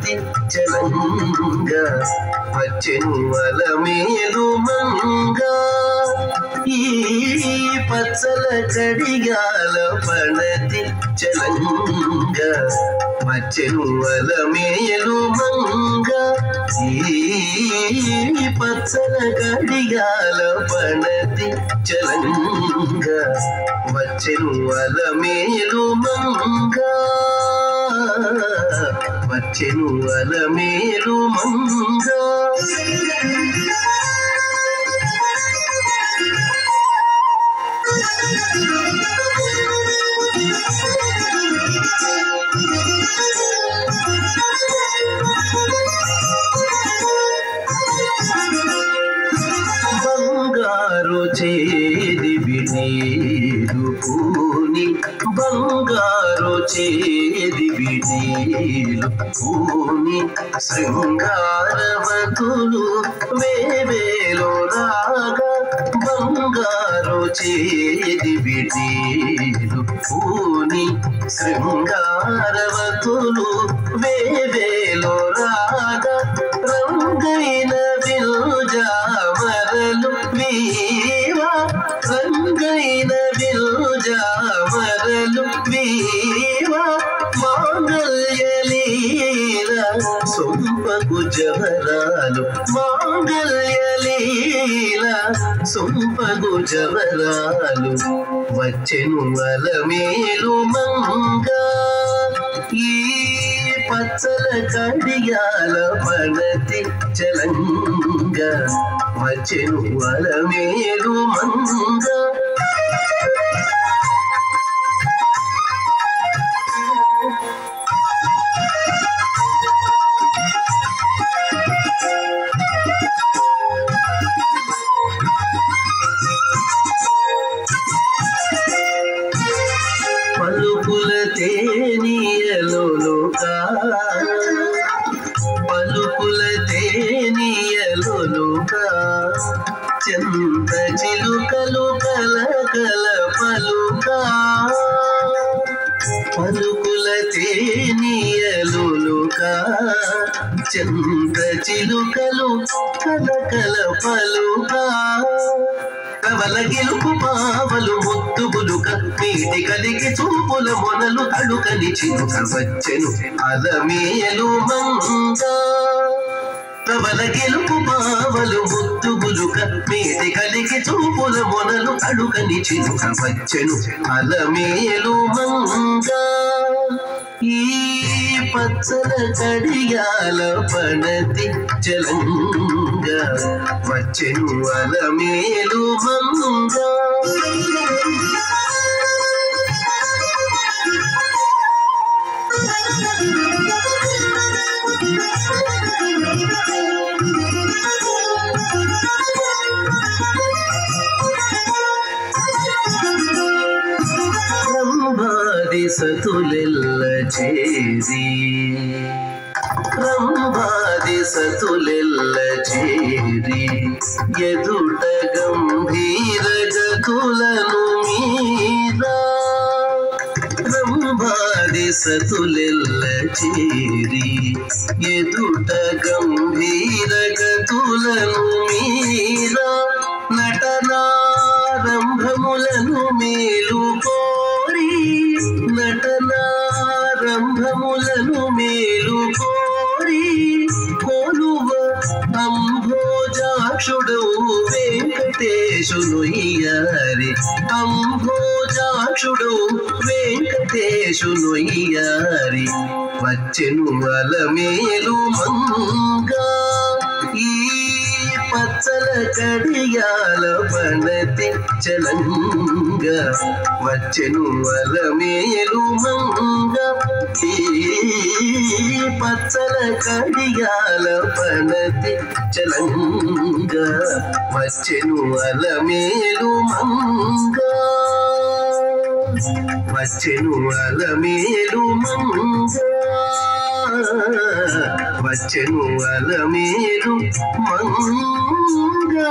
పడతి చలంగా వచ్చెను అలమేలు మంగా ఈ పచ్చల కడియాల పడతి చలంగా వచ్చెను అలమేలు మంగా ఈ పచ్చల కడియాల పడతి చలంగా వచ్చెను అలమేలు మంగా వచ్చెను అలమేలు మంగా బంగారు చేది వినీరు పూని బంగారు చేది వినీరు పూని శృంగారవతులు వేవేలో రాగా బంగారు చేది వినీరు పూని శృంగారవతులు వేవేలో రాగా రంగైన విలుజామరలు వీవా రంగైన విలుజామరలు వీవా మాంగళ్యలీల సొంపగు జవరాలు మాంగళ్యలీల సొంపగు జవరాలు వచ్చెను అలమేలు మంగా ఈ పచ్చల కడియాల పడతి చలంగా వచ్చెను అలమేలు మంగా పలుకుల తేనియలోలుగా పలుకుల తేనియలోలుగా చంద చిలుకలు కలకల పలుకా పలుకుల తేనియలోలుగా చంద చిలుకలు కలకల పలుకా కవల గెలుపు పావలు ముత్తు బులుక నీటి కలిగి చూపుల మొనలు అడుకని చిలుక వచ్చెను అలమేలు మంగా కవల గెలుపు పావలు ముత్తు బులుక నీటి కలిగి చూపుల మొనలు అడుకని చిలుక వచ్చెను అలమేలు మంగా ఈ పచ్చల కడియాల పడతి చలంగా వచ్చెను అలమేలు మంగా రంభాది సతులెల్ల చేరి రంభాది సతులెల్ల చేరి ఎదుట గంభీర గతులను మీరా రంభాది సతులెల్ల చేరి ఎదుట గంభీర గతులను మీరా నటనారంభములను మేలు కోరి నటనారంభములను మేలు కోరి కొలువ అంభోజాక్షుడవు వెంకటేశును ఇయారి అంభోజాక్షుడవు వెంకటేశును ఇయారి వచ్చెను అలమేలు మంగా ఈ పచ్చల కడియాల పడతి చలంగా వచ్చెను అలమేలు మంగా ఈ పచ్చల కడియాల పడతి చలంగా వచ్చెను అలమేలు మంగా వచ్చెను అలమేలు మంగా వచ్చెను అలమేలు మంగా